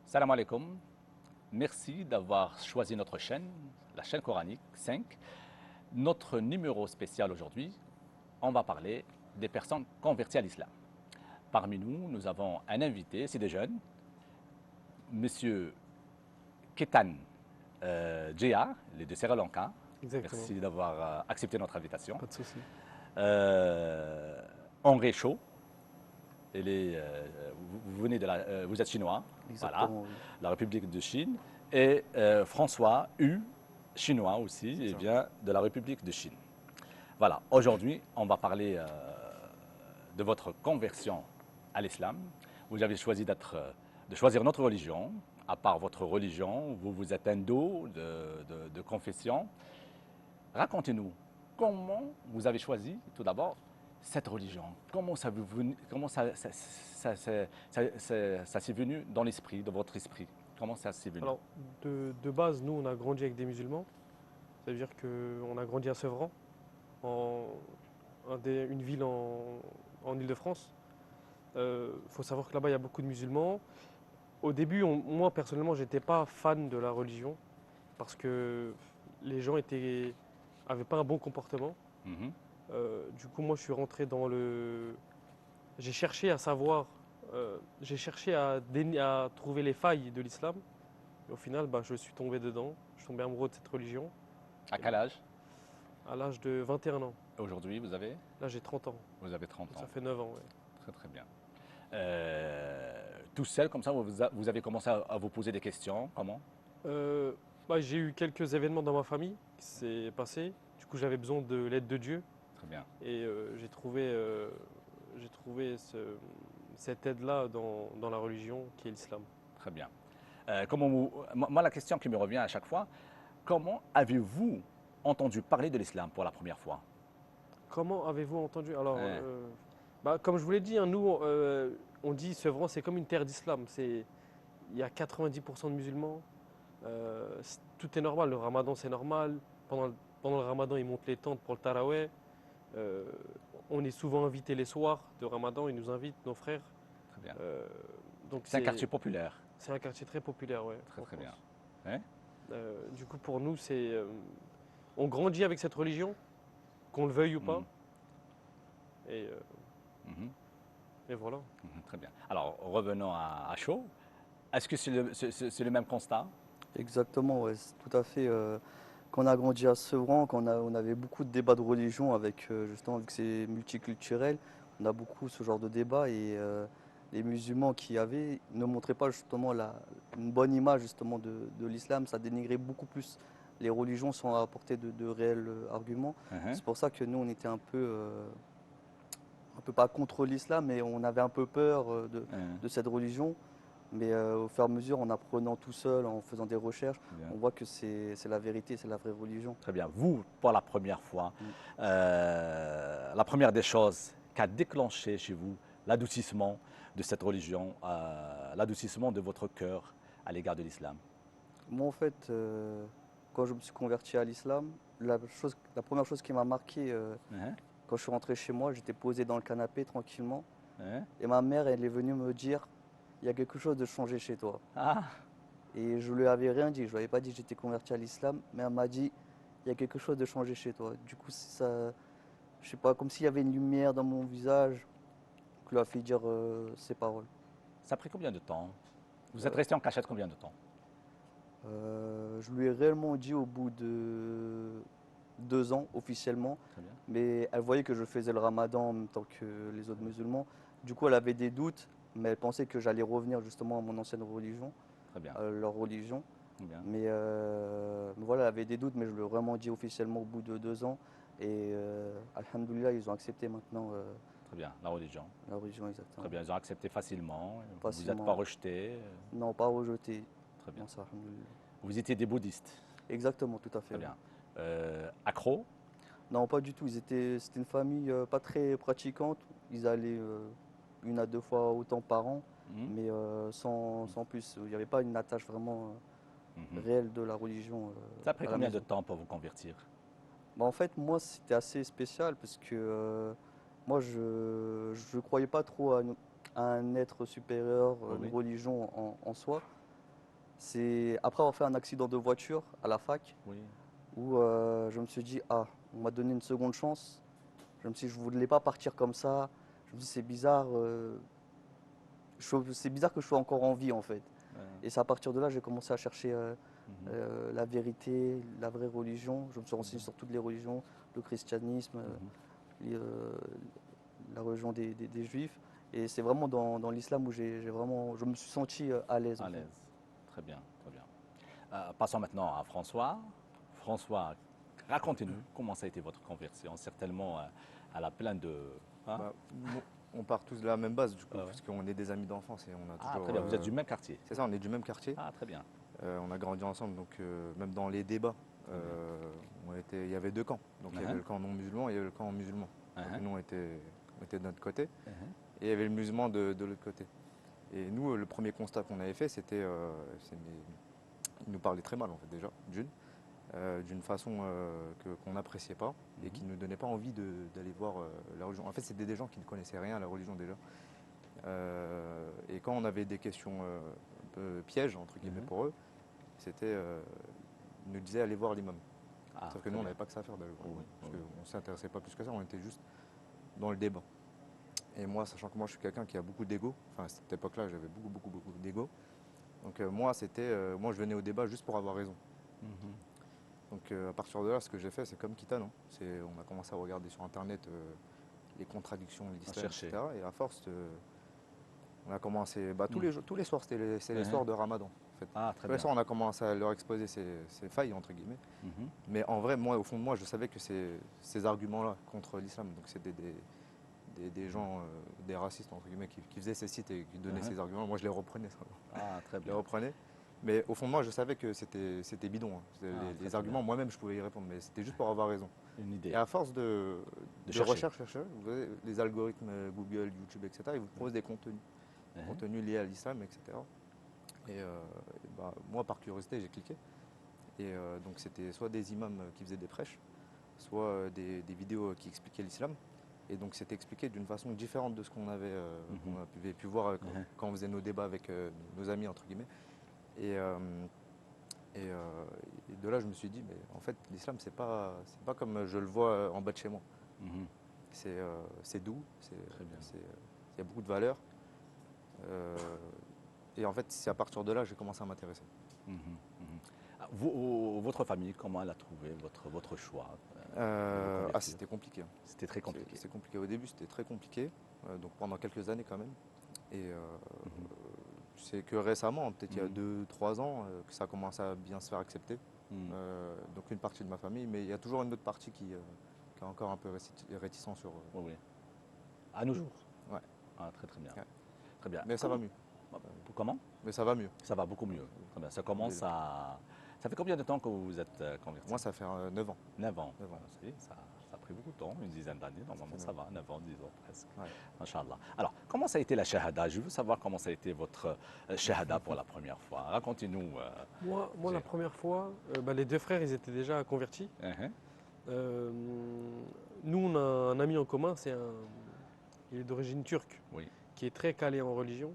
Salam alaikum. Merci d'avoir choisi notre chaîne, la chaîne coranique 5. Notre numéro spécial aujourd'hui, on va parler des personnes converties à l'islam. Parmi nous, nous avons un invité, c'est des jeunes, Monsieur Ketan Djea, il est de Sri Lanka. Exactement, Merci d'avoir accepté notre invitation. pas de souci. Euh, Henri Chaud, vous venez vous êtes chinois, voilà, Exactement, oui. la République de Chine. Et François Hu, chinois aussi, C'est il ça. vient de la République de Chine. Voilà, aujourd'hui, on va parler de votre conversion à l'islam. Vous avez choisi de choisir notre religion. À part votre religion, vous êtes hindou de confession. Racontez-nous comment vous avez choisi tout d'abord cette religion. Comment ça, ça s'est venu dans l'esprit, dans votre esprit. Comment ça s'est venu? Alors, de base, nous, on a grandi avec des musulmans. Ça veut dire qu'on a grandi à Sevran, en, une ville en Île-de-France. Il faut savoir que là-bas, il y a beaucoup de musulmans. Au début, moi, personnellement, j'étais pas fan de la religion parce que les gens avaient pas un bon comportement. Mhm. Du coup, moi, je suis rentré dans le. J'ai cherché à savoir, j'ai cherché à trouver les failles de l'islam. Et au final, bah, je suis tombé dedans. Je suis tombé amoureux de cette religion. À Et quel âge? à l'âge de 21 ans. Aujourd'hui, Là, j'ai 30 ans. vous avez 30 Donc, ça ans. fait 9 ans. Ouais. Très très bien. Tout seul, comme ça, vous avez commencé à vous poser des questions. Comment? Euh, j'ai eu quelques événements dans ma famille qui s'est passé. Du coup, j'avais besoin de l'aide de Dieu. Très bien. Et j'ai trouvé cette aide-là dans la religion qui est l'islam. Très bien. Moi, la question qui me revient à chaque fois, comment avez-vous entendu parler de l'islam pour la première fois? Comment avez-vous entendu? Alors, Hein. comme je vous l'ai dit, hein, nous, on dit Sevran, c'est comme une terre d'islam. Il y a 90% de musulmans. Tout est normal. Le ramadan, c'est normal. Pendant le ramadan, ils montent les tentes pour le taraweh. Euh, on est souvent invité les soirs de ramadan. Ils nous invitent, nos frères. Très bien. Euh, donc, C'est un quartier populaire. c'est un quartier très populaire, ouais, Très en très bien. France. Hein. Du coup, pour nous, on grandit avec cette religion, qu'on le veuille ou pas. Mhm. Et, euh, Mhm. et voilà. Mhm. Très bien. Alors, revenons à Chaud. Est-ce que c'est le même constat? Exactement, ouais, c'est tout à fait. Quand on a grandi à Sevran, on avait beaucoup de débats de religion avec, justement, vu que c'est multiculturel, on a beaucoup ce genre de débats et les musulmans qui y avaient ne montraient pas justement une bonne image justement de l'islam, ça dénigrait beaucoup plus les religions sans apporter de réels arguments. Mhm. C'est pour ça que nous, on était un peu pas contre l'islam, mais on avait un peu peur Mhm. de cette religion. Mais au fur et à mesure, en apprenant tout seul, en faisant des recherches, Très bien. on voit que c'est la vérité, c'est la vraie religion. Très bien. Vous, pour la première fois, Mm. la première des choses qui a déclenché chez vous l'adoucissement de cette religion, l'adoucissement de votre cœur à l'égard de l'islam. Moi, en fait, quand je me suis converti à l'islam, la première chose qui m'a marqué, Hein? quand je suis rentré chez moi, j'étais posé dans le canapé tranquillement, Hein? et ma mère, elle est venue me dire, il y a quelque chose de changé chez toi. Ah, Et je lui avais rien dit, je lui avais pas dit que j'étais converti à l'islam, mais elle m'a dit, il y a quelque chose de changé chez toi. Du coup, ça, je sais pas, comme s'il y avait une lumière dans mon visage qui lui a fait dire ces paroles. ça a pris combien de temps? Vous êtes Euh, resté en cachette combien de temps? je lui ai réellement dit au bout de 2 ans officiellement, Très bien. mais elle voyait que je faisais le ramadan en même temps que les autres musulmans. Du coup, elle avait des doutes, mais elle pensait que j'allais revenir justement à mon ancienne religion, Très bien. à leur religion. Très bien. Mais voilà, elle avait des doutes, mais je lui ai vraiment dit officiellement au bout de 2 ans. Et Alhamdoulilah, ils ont accepté maintenant Très bien. La religion. la religion Très exactement. bien. Ils ont accepté facilement. Vous n'êtes pas Facilement. rejeté. Non, pas rejeté. Très bien. Non, ça, alhamdoulilah. Vous étiez des bouddhistes. Exactement, tout à fait. Très Oui. bien. Accro. Non, pas du tout. C'était une famille pas très pratiquante. Ils allaient 1 à 2 fois autant par an, Mhm. mais sans plus. Il n'y avait pas une attache vraiment Mhm. réelle de la religion Ça a pris à la combien de maison. temps pour vous convertir? Bah, en fait, moi, c'était assez spécial parce que moi, je ne croyais pas trop à un être supérieur, Oui, une oui. religion en soi. C'est après avoir fait un accident de voiture à la fac Oui. où je me suis dit, ah, on m'a donné une seconde chance. Je me suis dit, je ne voulais pas partir comme ça. Je me suis dit, c'est bizarre. C'est bizarre que je sois encore en vie en fait. Et c'est à partir de là que j'ai commencé à chercher Mhm. la vérité, la vraie religion. Je me suis renseigné Mhm. sur toutes les religions, le christianisme, Mhm. la religion des juifs. Et c'est vraiment dans l'islam où je me suis senti à l'aise en À fait. l'aise. Très bien, très bien. Passons maintenant à François. François, racontez-nous comment ça a été votre conversion. Certainement, elle a plein de. Hein. Bah, on part tous de la même base du coup, Ah ouais. parce qu'on est des amis d'enfance et on a Ah, toujours. très bien. Vous êtes du même quartier. C'est ça, on est du même quartier. Ah, très bien. On a grandi ensemble, donc même dans les débats, il y avait deux camps. Donc il y avait le camp non musulman et il y avait le camp musulman. Donc nous, on était de notre côté et il y avait le musulman de l'autre côté. Et nous, le premier constat qu'on avait fait, c'était. Il nous parlait très mal en fait déjà, d'une façon qu'on n'appréciait pas et qui ne nous donnait pas envie d'aller voir la religion. En fait, c'était des gens qui ne connaissaient rien à la religion déjà. Et quand on avait des questions un peu pièges, entre guillemets, pour eux, c'était, ils nous disaient allez voir l'imam. Ah, Sauf que très nous, on bien. n'avait pas que ça à faire d'aller voir l'imam, Oui, parce oui. qu'on ne s'intéressait pas plus que ça, on était juste dans le débat. Et moi, sachant que moi, je suis quelqu'un qui a beaucoup d'ego, enfin à cette époque-là, j'avais beaucoup d'ego. Donc moi, moi, je venais au débat juste pour avoir raison. Mhm. Donc à partir de là, ce que j'ai fait, c'est comme Kitan. Hein. On a commencé à regarder sur Internet les contradictions de l'islam, chercher. etc. Et à force, on a commencé, tous les soirs, c'est les Mhm. soirs de Ramadan. En fait. Ah, très Tous les bien. soirs, on a commencé à leur exposer ces failles, entre guillemets. Mhm. Mais en vrai, moi, au fond de moi, je savais que ces arguments-là contre l'islam, donc c'était des gens, des racistes, entre guillemets, qui faisaient ces sites et qui donnaient ces arguments. Moi, je les reprenais. Ah, très Je les bien. reprenais. Mais au fond de moi, je savais que c'était bidon. Hein. Très, Les très arguments, bien. moi-même, je pouvais y répondre, mais c'était juste pour avoir raison. Une Et idée. à force de chercher. recherche, vous voyez, les algorithmes Google, YouTube, etc., ils vous proposent des contenus liés à l'islam, etc. Et moi, par curiosité, j'ai cliqué. Et donc, c'était soit des imams qui faisaient des prêches, soit des vidéos qui expliquaient l'islam. Et donc, c'était expliqué d'une façon différente de ce qu'on avait pu voir quand on faisait nos débats avec nos amis, entre guillemets. Et de là, je me suis dit, mais en fait, l'islam, c'est pas comme je le vois en bas de chez moi. Mhm. C'est doux, Très bien. il y a beaucoup de valeurs. Et en fait, c'est à partir de là que j'ai commencé à m'intéresser. Mhm. Mhm. Ah, votre famille, comment elle a trouvé votre choix de convertir? C'était compliqué. Hein. C'était très compliqué. C'est compliqué. Au début, c'était très compliqué, donc pendant quelques années quand même. Et c'est que récemment, peut-être il y a 2-3 ans, que ça a commencé à bien se faire accepter. Mhm. Donc une partie de ma famille, mais il y a toujours une autre partie qui est encore un peu réticent sur. Oui, oui. À nos jours. Ouais. Ah, très très bien. Ouais. Très bien. Mais ça va mieux. Comment? Mais ça va mieux. Ça va beaucoup mieux. Très bien. Ça commence à. Ça fait combien de temps que vous vous êtes converti? Moi, ça fait 9 ans. 9 ans. 9 ans. Ça y est, ça a pris beaucoup de temps, une dizaine d'années. Normalement, ça fait va, 9 ans, 10 ans presque. Ouais. Inch'Allah. Alors, comment ça a été la shahada? Je veux savoir comment ça a été votre shahada pour la première fois. Racontez-nous. Moi, J'ai- la première fois, les deux frères, ils étaient déjà convertis. Mhm. Euh, Nous, on a un ami en commun, il est d'origine turque, Oui. qui est très calé en religion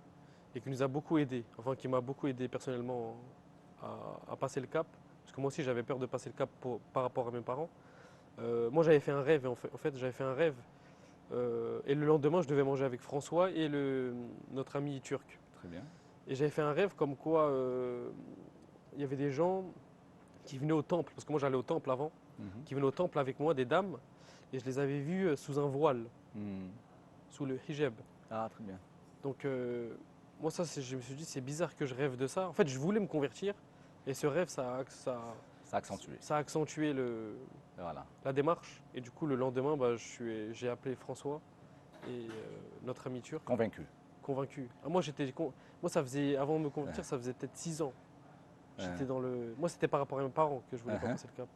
et qui nous a beaucoup aidé, enfin qui m'a beaucoup aidé personnellement à passer le cap. Parce que moi aussi, j'avais peur de passer le cap par rapport à mes parents. Moi, j'avais fait un rêve, et en fait, j'avais fait un rêve. Et le lendemain, je devais manger avec François et notre ami turc. Très bien. Et j'avais fait un rêve comme quoi il y avait des gens qui venaient au temple, parce que moi j'allais au temple avant, Mhm. qui venaient au temple avec moi, des dames, et je les avais vus sous un voile, Mhm. sous le hijab. Ah, très bien. Donc moi je me suis dit c'est bizarre que je rêve de ça. En fait je voulais me convertir et ce rêve ça Ça a accentué. a accentué Voilà. la démarche. Et du coup le lendemain j'ai appelé François et notre ami turc, Convaincu. convaincu. Ah, moi ça faisait, avant de me convertir, ça faisait peut-être 6 ans. J'étais moi c'était par rapport à mes parents que je voulais pas passer le cap.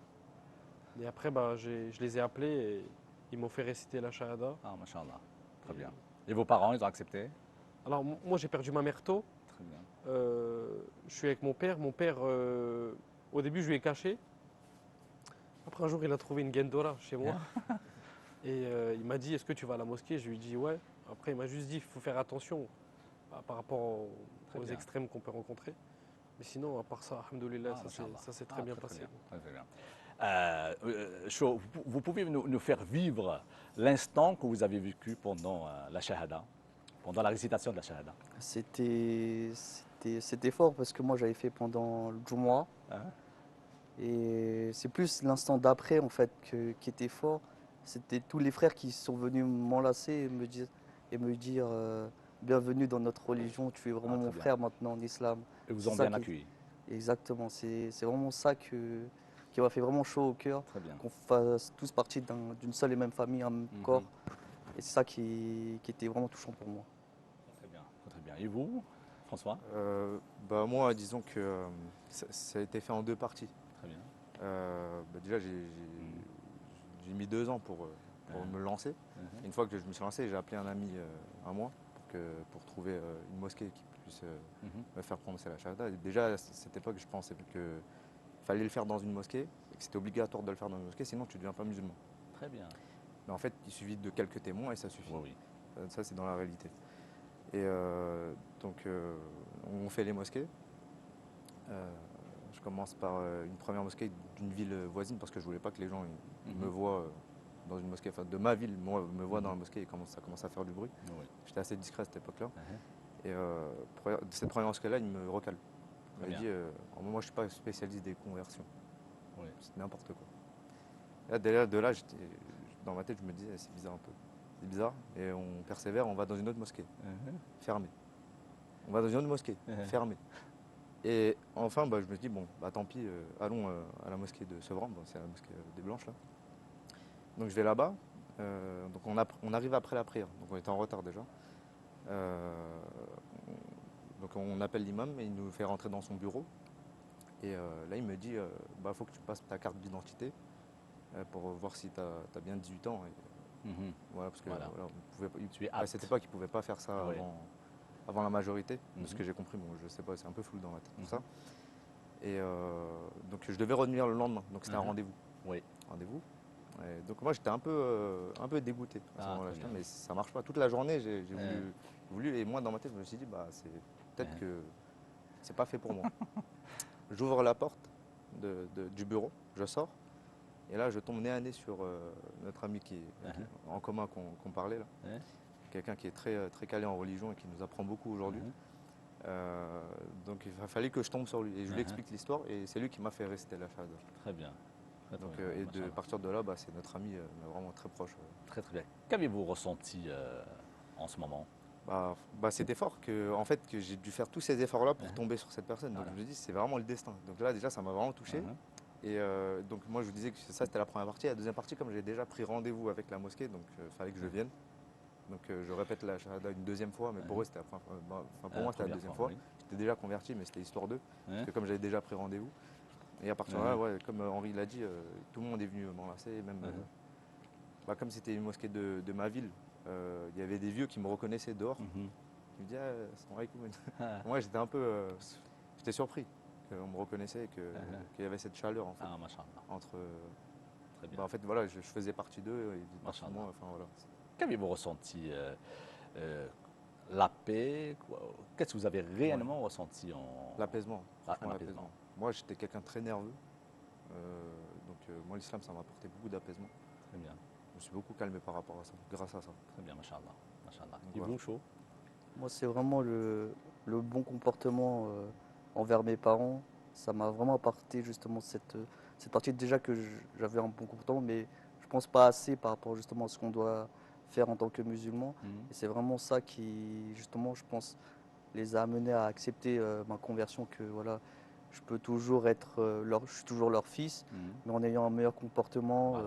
Et après je les ai appelés et ils m'ont fait réciter la shahada. Ah, machallah. Très bien. Et vos parents, ils ont accepté? Alors moi j'ai perdu ma mère tôt. Très bien. Je suis avec mon père. Mon père, au début, je lui ai caché. Après, un jour, il a trouvé une Gendora chez moi. Et il m'a dit, est-ce que tu vas à la mosquée? Je lui ai dit, ouais. Après, il m'a juste dit, il faut faire attention par rapport Très aux bien. extrêmes qu'on peut rencontrer. Mais sinon, à part ça, alhamdoulilah, Ah, Masha'Allah. ça s'est très bien passé. Très, très bien. Vous pouvez nous faire vivre l'instant que vous avez vécu pendant la shahada, pendant la récitation de la shahada. C'était fort parce que moi j'avais fait pendant le Jumu'ah. Hein? Et c'est plus l'instant d'après en fait qui était fort. C'était tous les frères qui sont venus m'enlacer et me dire bienvenue dans notre religion, tu es vraiment Ah, très mon bien. frère maintenant en islam. Ils vous C'est ont ça bien accueilli. exactement, c'est vraiment ça qui m'a fait vraiment chaud au cœur, Très bien. qu'on fasse tous partie d'une seule et même famille, un même corps. Et c'est ça qui était vraiment touchant pour moi. Très bien, très bien. Et vous, François? Bah, moi, disons que ça a été fait en deux parties. Très bien. Bah, déjà, j'ai mis 2 ans pour me lancer. Une fois que je me suis lancé, j'ai appelé un ami à moi pour trouver une mosquée qui puisse me faire prononcer la shahada. Et déjà, à cette époque, je pensais qu'il fallait le faire dans une mosquée et que c'était obligatoire de le faire dans une mosquée, sinon tu ne deviens pas musulman. Très bien. Mais en fait, il suffit de quelques témoins et ça suffit. Oui, oui. Ça, c'est dans la réalité. Et donc, on fait les mosquées. Je commence par une première mosquée d'une ville voisine parce que je voulais pas que les gens me voient dans une mosquée, enfin de ma ville, moi, me voient dans la mosquée et ça commence à faire du bruit. Oui. J'étais assez discret à cette époque-là. Et cette première mosquée-là, il me recale. Il m'a dit moi, je ne suis pas spécialiste des conversions. Oui. C'est n'importe quoi. Et là, derrière, de là, dans ma tête, je me disais, c'est bizarre un peu. C'est bizarre. Et on persévère, on va dans une autre mosquée, fermée. On va dans une autre mosquée, fermée. Et enfin, bah, je me dis, bon, bah, tant pis, allons à la mosquée de Sevran, bon, c'est la mosquée des Blanches là. Donc je vais là-bas, donc on arrive après la prière, donc on était en retard déjà. Donc on appelle l'imam et il nous fait rentrer dans son bureau. Et là il me dit, bah, faut que tu passes ta carte d'identité pour voir si tu as bien 18 ans. Et, voilà, parce que Voilà. voilà, Tu es à apte. cette époque, ils ne pouvaient pas faire ça Oui. avant la majorité, de ce que j'ai compris, bon, je sais pas, c'est un peu flou dans ma tête pour ça. Et donc je devais revenir le lendemain, donc c'était un rendez-vous. Oui. Rendez-vous. Et donc moi j'étais un peu dégoûté à ce moment-là, très bien. mais ça marche pas. Toute la journée j'ai voulu, et moi dans ma tête je me suis dit bah c'est peut-être que c'est pas fait pour moi. J'ouvre la porte du bureau, je sors, et là je tombe nez à nez sur notre ami qui en commun qu'on parlait là. Quelqu'un qui est très, très calé en religion et qui nous apprend beaucoup aujourd'hui. Donc il fallait que je tombe sur lui et je lui explique l'histoire et c'est lui qui m'a fait réciter la shahada. Très bien. Donc, et de partir de là, bah, c'est notre ami vraiment très proche. Très très bien. Qu'avez-vous ressenti en ce moment? C'était fort en fait, que j'ai dû faire tous ces efforts-là pour tomber sur cette personne. Donc je me dis, c'est vraiment le destin. Donc là déjà, ça m'a vraiment touché. Et donc moi, je vous disais que ça, c'était la première partie. La deuxième partie, comme j'ai déjà pris rendez-vous avec la mosquée, donc il fallait que je vienne. Donc je répète la shahada une deuxième fois, mais pour eux, c'était pour moi, c'était la deuxième fois. J'étais déjà converti, mais c'était histoire d'eux. Parce que comme j'avais déjà pris rendez-vous. Et à partir de là, ouais, comme Henri l'a dit, tout le monde est venu m'enlacer. Même, comme c'était une mosquée de ma ville, il y avait des vieux qui me reconnaissaient dehors. Ils me disaient salam alaikum. Moi, j'étais un peu j'étais surpris qu'on me reconnaissait et qu'il y avait cette chaleur en fait, entre. Très bien. En fait, voilà, je faisais partie d'eux et ils partie de moi. Enfin, voilà. Qu'avez-vous ressenti la paix? Qu'est-ce que vous avez réellement ressenti L'apaisement. L'apaisement. Moi, j'étais quelqu'un de très nerveux. Moi, l'islam, ça m'a apporté beaucoup d'apaisement. Très bien. Je me suis beaucoup calmé par rapport à ça, grâce à ça. Très bien, machallah. Et vous, Chaud? Moi, c'est vraiment le bon comportement envers mes parents. Ça m'a vraiment apporté justement cette partie déjà que j'avais un bon comportement, mais je pense pas assez par rapport justement à ce qu'on doit faire en tant que musulman. Et c'est vraiment ça qui, justement, je pense, les a amenés à accepter ma conversion, que voilà, je peux toujours être je suis toujours leur fils, mais en ayant un meilleur comportement,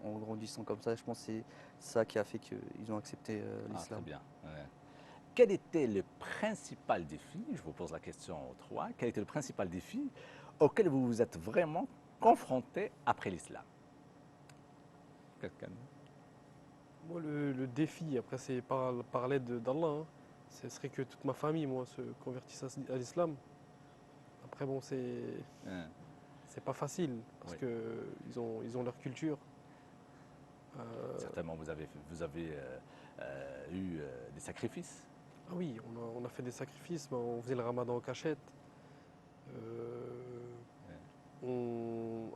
en grandissant comme ça, je pense que c'est ça qui a fait qu'ils ont accepté l'islam. Très bien. Ouais. Quel était le principal défi, je vous pose la question aux trois, quel était le principal défi auquel vous vous êtes vraiment confronté après l'islam? Quelqu'un? Moi, le défi, après, c'est par l'aide d'Allah. Ce serait que toute ma famille, moi, se convertisse à l'islam. Après, bon, c'est pas facile parce que ils ont leur culture. Certainement, vous avez eu des sacrifices. Ah oui, on a fait des sacrifices, mais on faisait le ramadan en cachette.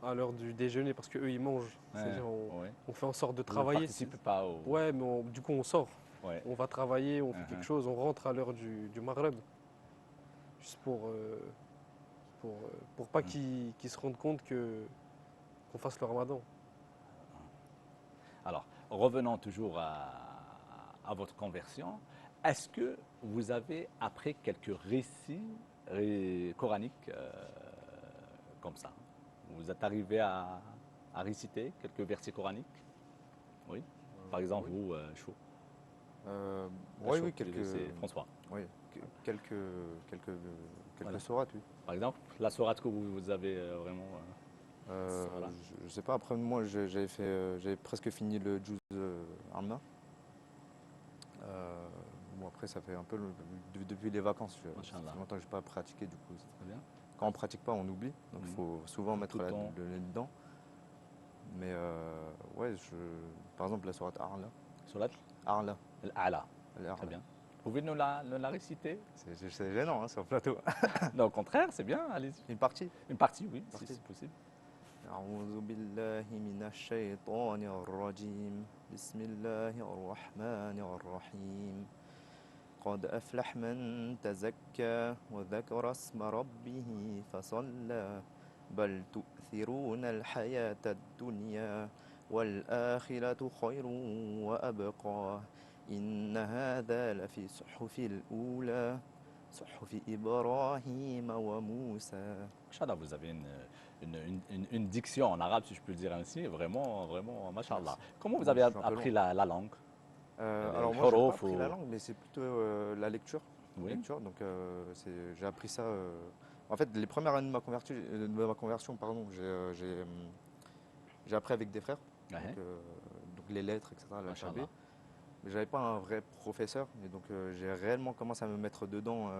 À l'heure du déjeuner, parce qu'eux, ils mangent. C'est-à-dire, Ouais. on fait en sorte de Vous ne travailler. participez pas au... Ouais, mais du coup, on sort. Ouais. On va travailler, on fait quelque chose, on rentre à l'heure du Maghreb. Juste pour pas qu'ils se rendent compte qu'on fasse le ramadan. Alors, revenons toujours à votre conversion. Est-ce que vous avez appris quelques récits coraniques comme ça? Vous êtes arrivé à réciter quelques versets coraniques? Oui. Par exemple, oui. vous, Chou. Oui, Chou, oui, quelques. c'est François. Oui, quelques Voilà. sourates, oui. Par exemple, la sourate que vous avez vraiment. Voilà. Je ne sais pas, après moi j'avais presque fini le Juz Amma. Bon après ça fait un peu depuis les vacances, ça fait longtemps que je n'ai pas pratiqué du coup. Très bien. Quand on ne pratique pas on oublie, donc il faut souvent mettre le nez dedans. Mais ouais, par exemple la sourate Arla. Sourate Arla. Al-A'la. Très bien. Vous pouvez nous la réciter? C'est gênant hein, sur le plateau. Non, au contraire, c'est bien, allez-y. Une partie? Une partie, oui, si c'est possible. أعوذ بالله من الشيطان الرجيم بسم الله الرحمن الرحيم قد أفلح من تزكى وذكر اسم ربه فصلى بل تؤثرون الحياة الدنيا والآخرة خير وأبقى إن هذا لفي صحف الأولى صحف إبراهيم وموسى. Inch'Allah, vous avez une diction en arabe, si je peux le dire ainsi, vraiment, mashallah. Comment vous avez appris la langue? Alors moi, j'ai pas appris la langue, mais c'est plutôt la lecture. Oui. Donc j'ai appris ça. En fait, les premières années de ma conversion, pardon, j'ai appris avec des frères, donc les lettres, etc. L'alphabet. Mais j'avais pas un vrai professeur, et donc j'ai réellement commencé à me mettre dedans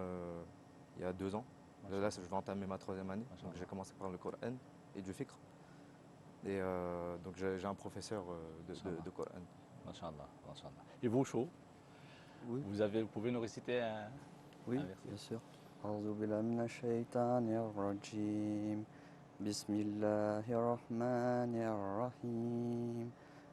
il y a 2 ans. Là, je vais entamer ma 3e année. Donc j'ai commencé par le Coran et du Fiqh. Et donc j'ai un professeur de Coran. Masha'Allah, Masha'Allah. Et vous, Chou? Oui. Vous pouvez nous réciter un Oui, verset? bien sûr. أعوذ بالله من الشيطان الرجيم بسم الله الرحمن الرحيم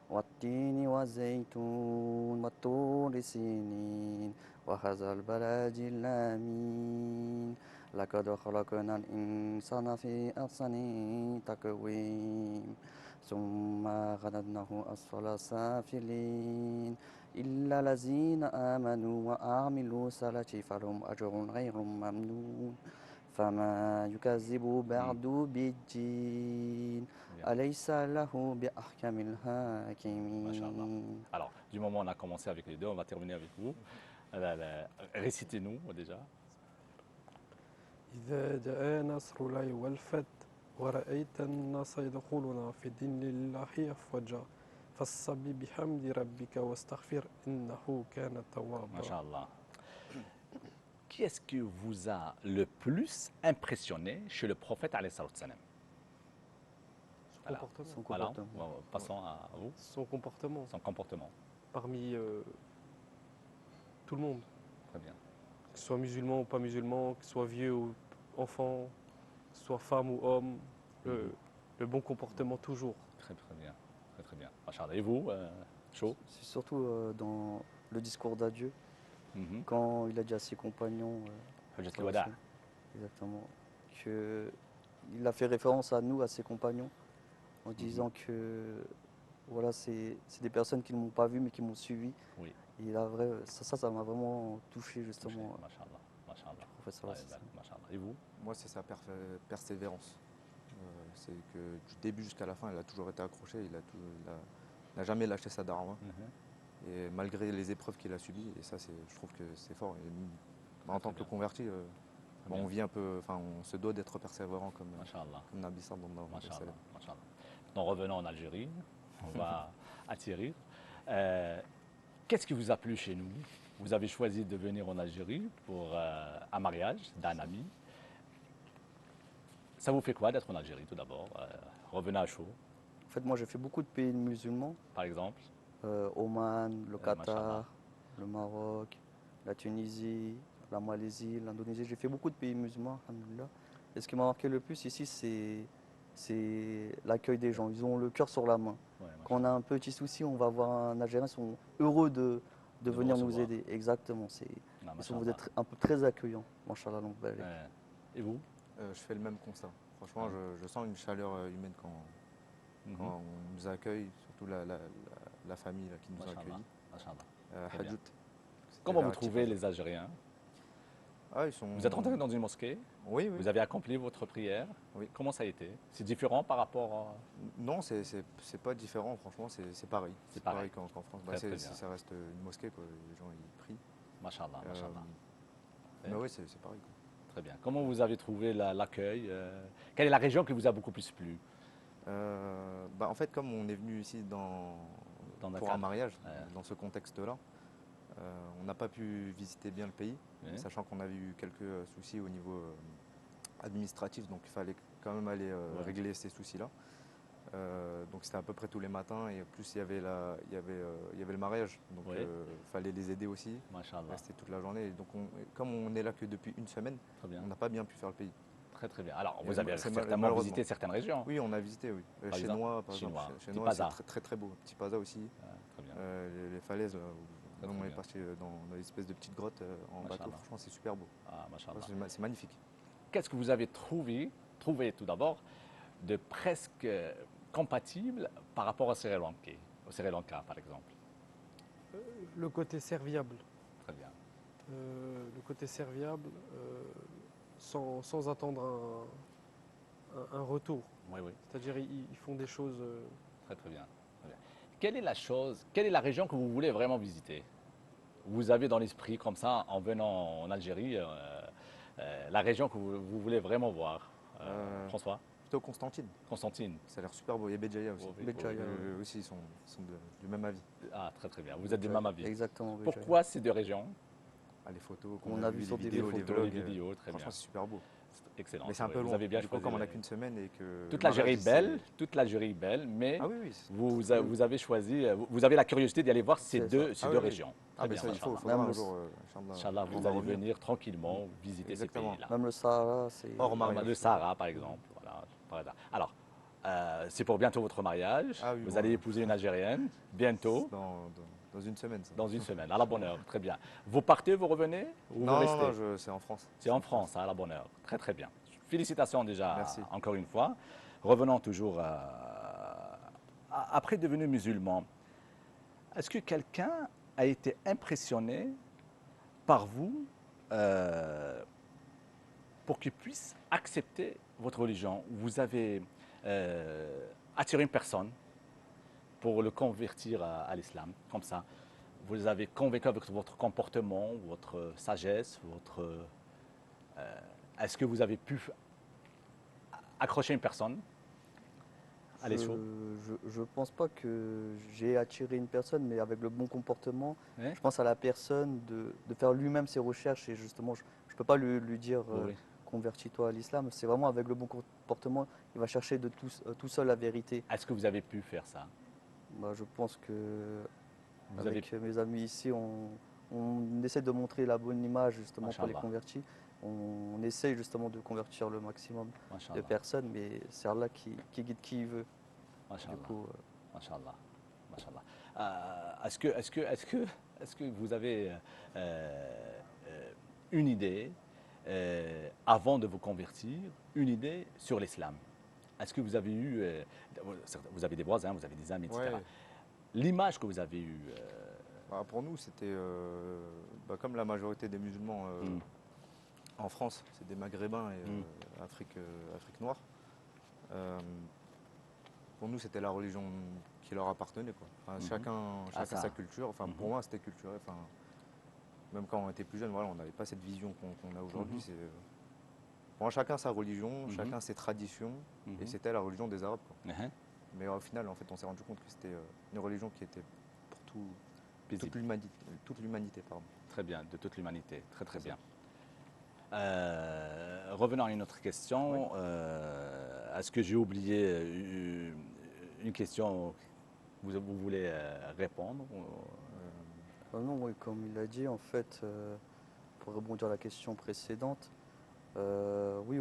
والتين والزيتون والطور سينين وهذا البلد الأمين لقد خلقنا الإنسان في أحسن تقويم ثم غددناه أسفل سافلين إلا الذين آمنوا وعملوا الصالحات فلهم أجر غير ممنون فما يكذب بعد بالدين أليس له بأحكم الحاكمين. Alors, du moment où on a commencé avec les deux, on va terminer avec vous. Récitez-nous déjà. إذا جاء نصر الله والفتح ورأيت الناس يدخلون في دين الله أفواجا فسبح بحمد ربك واستغفر إنه كان توابا. Masha'Allah. Qui est-ce qui vous a le plus impressionné chez le prophète alayhi salatu wassalam? Son comportement. Voilà, passons à vous. Son comportement. Son comportement. Parmi tout le monde. Très bien. Que ce soit musulman ou pas musulman, que ce soit vieux ou enfant, que ce soit femme ou homme, le bon comportement toujours. Très bien. Très bien. Masha'Allah. Et vous, Chou? C'est surtout dans le discours d'adieu, quand il a dit à ses compagnons, exactement, qu'il a fait référence à nous, à ses compagnons, en disant que voilà, c'est des personnes qui ne m'ont pas vu mais qui m'ont suivi. Oui. Et ça m'a vraiment touché justement. Masha'Allah. Et vous? Moi, c'est sa persévérance. C'est que du début jusqu'à la fin, il a toujours été accroché, il n'a jamais lâché sa da'wah. Et malgré les épreuves qu'il a subies, et ça, je trouve que c'est fort. Et, en tant que converti, on vit un peu, on se doit d'être persévérant comme Nabi sallallahu alayhi wa sallam. Donc revenons en Algérie, on va atterrir. Qu'est-ce qui vous a plu chez nous? Vous avez choisi de venir en Algérie pour un mariage d'un ami. Ça vous fait quoi d'être en Algérie tout d'abord? Revenez à chaud. En fait, moi j'ai fait beaucoup de pays musulmans. Par exemple? Oman, le Qatar, le Maroc, la Tunisie, la Malaisie, l'Indonésie. J'ai fait beaucoup de pays musulmans, alhamdoulilah. Et ce qui m'a marqué le plus ici, c'est l'accueil des gens. Ils ont le cœur sur la main. Ouais, Quand on a un petit souci, on va voir un Algérien, ils sont heureux de vous venir nous recevoir. aider. Exactement. Ah, Ils sont machallah. un peu très accueillants. Machallah, donc, bah, Ouais. Et vous? Je fais le même constat. Franchement, je sens une chaleur humaine Mhm. quand on nous accueille, surtout la famille là, qui nous a Machallah. accueillis. Machallah. Très bien. Hadjout. Comment C'était vous vers trouvez Tipaza. les Algériens? Ah, ils sont... Vous êtes rentré dans une mosquée, Oui, oui. vous avez accompli votre prière. Oui. Comment ça a été? C'est différent par rapport à... Non, c'est pas différent, franchement, c'est pareil. C'est pareil. qu'en France. Très, très bien. Ça reste une mosquée, quoi. Les gens ils prient. Machallah, machallah. Mais oui, c'est pareil. Quoi. Très bien. Comment vous avez trouvé l'accueil? Quelle est la région qui vous a beaucoup plus plu? En fait, comme on est venu ici Dans pour Dakar. un mariage, Ouais. dans ce contexte-là, on n'a pas pu visiter bien le pays, Ouais. sachant qu'on avait eu quelques soucis au niveau administratif, donc il fallait quand même aller régler ces soucis-là. Donc c'était à peu près tous les matins et en plus il y avait le mariage, donc Oui. il fallait les aider aussi, Machallah. rester toute la journée. Et donc comme on est là que depuis une semaine, Très bien. on n'a pas bien pu faire le pays. Très très bien. Alors, Et vous avez c'est certainement malheureusement. visité certaines régions. Oui, on a visité, oui. Par Chinois, exemple, par Chinois, exemple. Petit Chinois, Paza. c'est très très beau. Petit Paza aussi. Ah, très bien. Les falaises, là, Très, où on très est bien. parti dans l'espèce de petite grotte en bateau. Machallah. Franchement, c'est super beau. Ah, machallah. C'est magnifique. Qu'est-ce que vous avez trouvé tout d'abord, de presque compatible par rapport au Sri Lanka, par exemple? Le côté serviable. Très bien. Le côté serviable, sans attendre un retour. Oui, oui. C'est-à-dire ils font des choses. Très très bien. Très bien. Quelle est la région que vous voulez vraiment visiter? Vous avez dans l'esprit, comme ça, en venant en Algérie, la région que vous voulez vraiment voir? François? Plutôt Constantine. Constantine? Ça a l'air super beau. Il y a Béjaïa aussi. Oui, Béjaïa, Eux aussi, ils sont du même avis. Ah, très très bien. Vous êtes du même avis. Exactement. Pourquoi ces deux régions? Ah, les photos On qu'on a a vu vues, sur les des vidéos, les photos, vlogs. les vidéos, très bien. Franchement, c'est super beau. C'est excellent. Mais c'est un peu Vous long. avez bien Du coup, choisi. comme on n'a qu'une semaine et que. Toute le l'Algérie est mariage, belle, toute l'Algérie est belle, mais Ah oui, oui. vous avez choisi, vous avez la curiosité d'y aller voir ces C'est deux, ça. ces Ah deux oui, oui. régions. Ah, Très mais bien, ça, il Inch'Allah. faudra Même un le- jour, Inch'Allah, on vous va allez revenir. venir tranquillement visiter Exactement. ces pays-là. Même le Sahara, c'est. Hors mariage. Le Sahara, par exemple. Voilà, par hasard. Alors, c'est pour bientôt votre mariage. Ah oui, Vous bon, allez épouser une Algérienne, bientôt, Dans une semaine, ça. dans une semaine, à la bonne heure. Très bien. Vous partez, vous revenez ou vous Non, restez? non, c'est en France. C'est en France, à la bonne heure. Très très bien. Félicitations déjà, Merci. encore une fois. Revenons toujours après devenu musulman. Est-ce que quelqu'un a été impressionné par vous pour qu'il puisse accepter votre religion? Vous avez attiré une personne pour le convertir à l'islam, comme ça. Vous avez convaincu avec votre comportement, votre sagesse, est-ce que vous avez pu accrocher une personne à l'échaud? Je pense pas que j'ai attiré une personne, mais avec le bon comportement, Oui. je pense à la personne de faire lui-même ses recherches et justement, je ne peux pas lui dire Oui. convertis-toi à l'islam. C'est vraiment avec le bon comportement, il va chercher de tout seul la vérité. Est-ce que vous avez pu faire ça? Bah, je pense que Vous avez avec mes amis ici, on essaie de montrer la bonne image justement pour les Machallah. convertis. On essaie justement de convertir le maximum de Machallah, personnes, mais c'est Allah qui guide qui il veut. machallah, Du coup, machallah, machallah. Est-ce que vous avez une idée, avant de vous convertir, une idée sur l'islam? Est-ce que vous avez eu, vous avez des voisins, vous avez des amis, etc. Ouais. L'image que vous avez eue, Pour nous, c'était comme la majorité des musulmans en France, c'est des Maghrébins et Afrique noire. Pour nous, c'était la religion qui leur appartenait, quoi. Enfin, chacun ça. sa culture. Enfin, pour moi, c'était culturel. Enfin, même quand on était plus jeune, voilà, on n'avait pas cette vision qu'on a aujourd'hui. C'est, pour moi, chacun sa religion, chacun ses traditions, et c'était la religion des Arabes, quoi. Mais au final, en fait, on s'est rendu compte que c'était une religion qui était pour toute l'humanité. Très bien, de toute l'humanité. Très très bien. Revenons à une autre question. Est-ce que j'ai oublié une question que vous voulez répondre? non, oui, comme il a dit, en fait, pour rebondir à la question précédente, oui,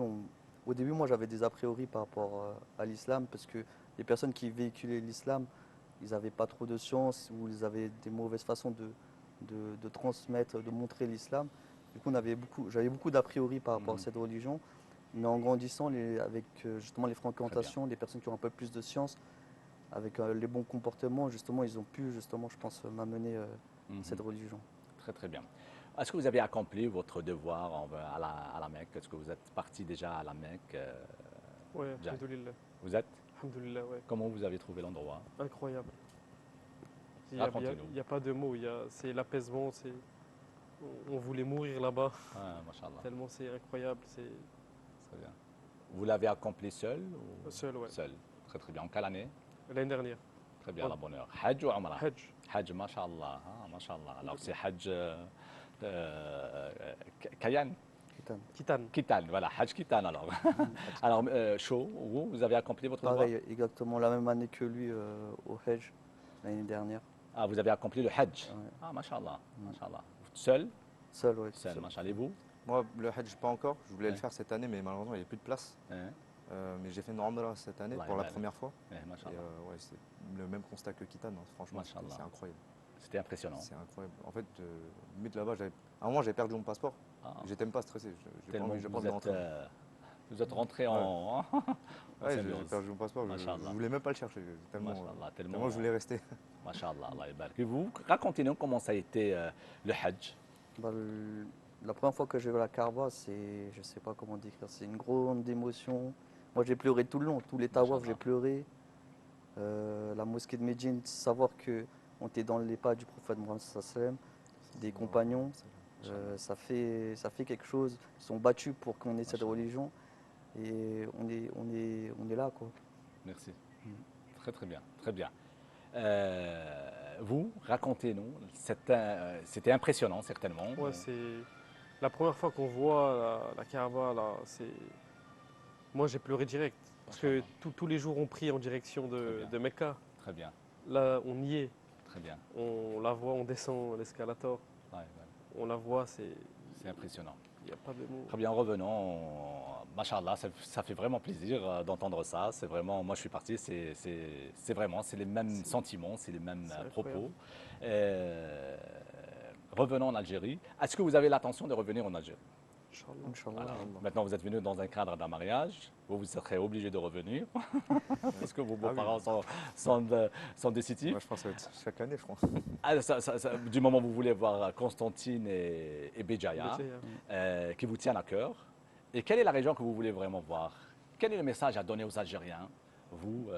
au début, moi, j'avais des a priori par rapport à l'islam, parce que les personnes qui véhiculaient l'islam, ils n'avaient pas trop de science ou ils avaient des mauvaises façons de transmettre, de montrer l'islam. Du coup, j'avais beaucoup d'a priori par rapport à cette religion. Mais en grandissant, avec justement les fréquentations, des personnes qui ont un peu plus de science, avec les bons comportements, justement, ils ont pu, justement, je pense, m'amener à cette religion. Très très bien. Est-ce que vous avez accompli votre devoir à la Mecque? Est-ce que vous êtes parti déjà à la Mecque? Oui, Bien. alhamdoulilah. Vous êtes? Alhamdoulilah, ouais. Comment vous avez trouvé l'endroit? Incroyable. Racontez-nous. Il n'y a pas de mots, c'est l'apaisement, on voulait mourir là-bas, Ah, machallah. tellement c'est incroyable, c'est Très bien. Vous l'avez accompli seul ou... seul, ouais. Seul. Très très bien. En quelle année? L'année dernière, Très bien, à la Ouais. bonne heure. Hajj ou Umrah? Hajj. Hajj, mashallah. Ah, mashallah. Alors c'est Hajj Kayan? Khitan. Kitan. Voilà, Hajj Kitan alors. Alors, chaud, vous avez accompli votre devoir? Pareil, exactement la même année que lui au Hajj, l'année dernière. Ah, vous avez accompli le Hajj? Ouais. Ah, mashallah. Mashallah. Seul? Seul, oui. Seul, mashallah. Et vous? Moi, le Hajj, pas encore. Je voulais Ouais. le faire cette année, mais malheureusement, il n'y a plus de place. Hein? Mais j'ai fait une Umrah cette année Allah pour la yabarak. première fois. Eh, Et mashallah. ouais, c'est le même constat que Khitan, hein. Franchement, Mashallah. c'est incroyable. C'était impressionnant. C'est incroyable. En fait, limite là-bas, à un moment, j'avais perdu mon passeport. Ah, J'étais même pas stressé. J'ai pas tellement envie, j'ai pas vous envie de êtes, rentrer. vous êtes rentré en... en Ouais, j'ai symbiose. perdu mon passeport. Je Mashallah. voulais même pas le chercher. Tellement, Mashallah, tellement je voulais rester. Mashallah, Allah yabarak. Et vous, racontez-nous comment ça a été le Hajj. Bah, la première fois que j'ai vu la Kaaba, je sais pas comment décrire, c'est une grande émotion. Moi, j'ai pleuré tout le long, tous les tawaf, j'ai Machallah. pleuré. La mosquée de Médine, savoir que on était dans les pas du prophète Mohammed sallallahu alayhi wa sallam, des compagnons, ça fait quelque chose. Ils sont battus pour qu'on ait cette Machallah. religion et on est là, quoi. Merci. Très très bien, très bien. Vous, racontez-nous, c'était impressionnant certainement. Ouais, c'est la première fois qu'on voit la Kaaba, là, moi j'ai pleuré direct. Parce que tous les jours on prie en direction Très bien. de Mecca. Très bien, Là, on y est. très bien. On la voit, on descend l'escalator. Ouais, ouais. On la voit, C'est impressionnant. il n'y a pas de mots. Très bien, revenons. Machallah, ça fait vraiment plaisir d'entendre ça. C'est vraiment, moi je suis parti, c'est vraiment, c'est les mêmes sentiments, c'est les mêmes C'est propos. incroyable. Revenons en Algérie. Est-ce que vous avez l'intention de revenir en Algérie? Inch'Allah. Inch'Allah. Voilà. Maintenant, vous êtes venu dans un cadre d'un mariage. Vous serez obligé de revenir parce que vos beaux-parents sont décisifs. Moi, je pense que ça va être chaque année, je crois. Ah, du moment où vous voulez voir Constantine et Béjaïa, Béjaïa. qui vous tiennent à cœur. Et quelle est la région que vous voulez vraiment voir? Quel est le message à donner aux Algériens? Vous,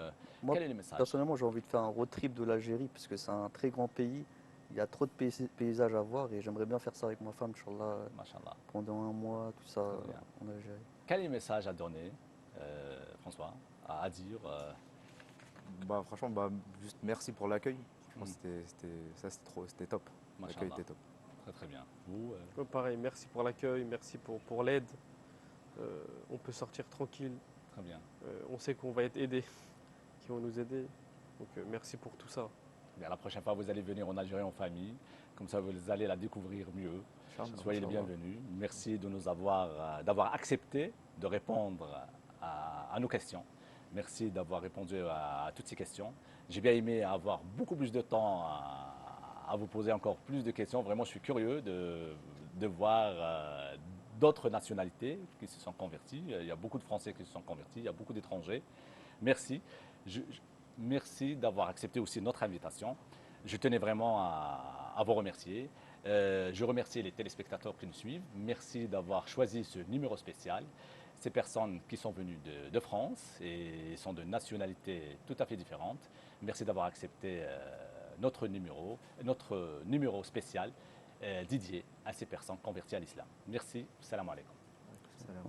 Moi, quel est le message? personnellement, j'ai envie de faire un road trip de l'Algérie parce que c'est un très grand pays. Il y a trop de paysages à voir et j'aimerais bien faire ça avec ma femme, Inch'Allah, Machallah. pendant un mois, tout ça Très bien. en Algérie. Quel est le message à donner, François, à dire Bah, franchement, bah, juste merci pour l'accueil. Je pense Mm. que c'était top. L'accueil Machallah. était top. Très très bien. Vous, Ouais, pareil, merci pour l'accueil, merci pour l'aide. On peut sortir tranquille. très bien. On sait qu'on va être aidés, qui vont nous aider. Donc merci pour tout ça. Bien, la prochaine fois, vous allez venir en Algérie en famille. Comme ça, vous allez la découvrir mieux. Soyez les bienvenus. Merci de nous d'avoir accepté de répondre à nos questions. Merci d'avoir répondu à toutes ces questions. J'ai bien aimé avoir beaucoup plus de temps à vous poser encore plus de questions. Vraiment, je suis curieux de voir d'autres nationalités qui se sont converties. Il y a beaucoup de Français qui se sont convertis, il y a beaucoup d'étrangers. Merci. Merci d'avoir accepté aussi notre invitation. Je tenais vraiment à vous remercier. Je remercie les téléspectateurs qui nous suivent. Merci d'avoir choisi ce numéro spécial. Ces personnes qui sont venues de France et sont de nationalités tout à fait différentes. Merci d'avoir accepté notre numéro spécial dédié à ces personnes converties à l'islam. Merci. Salam alaikum. Salam.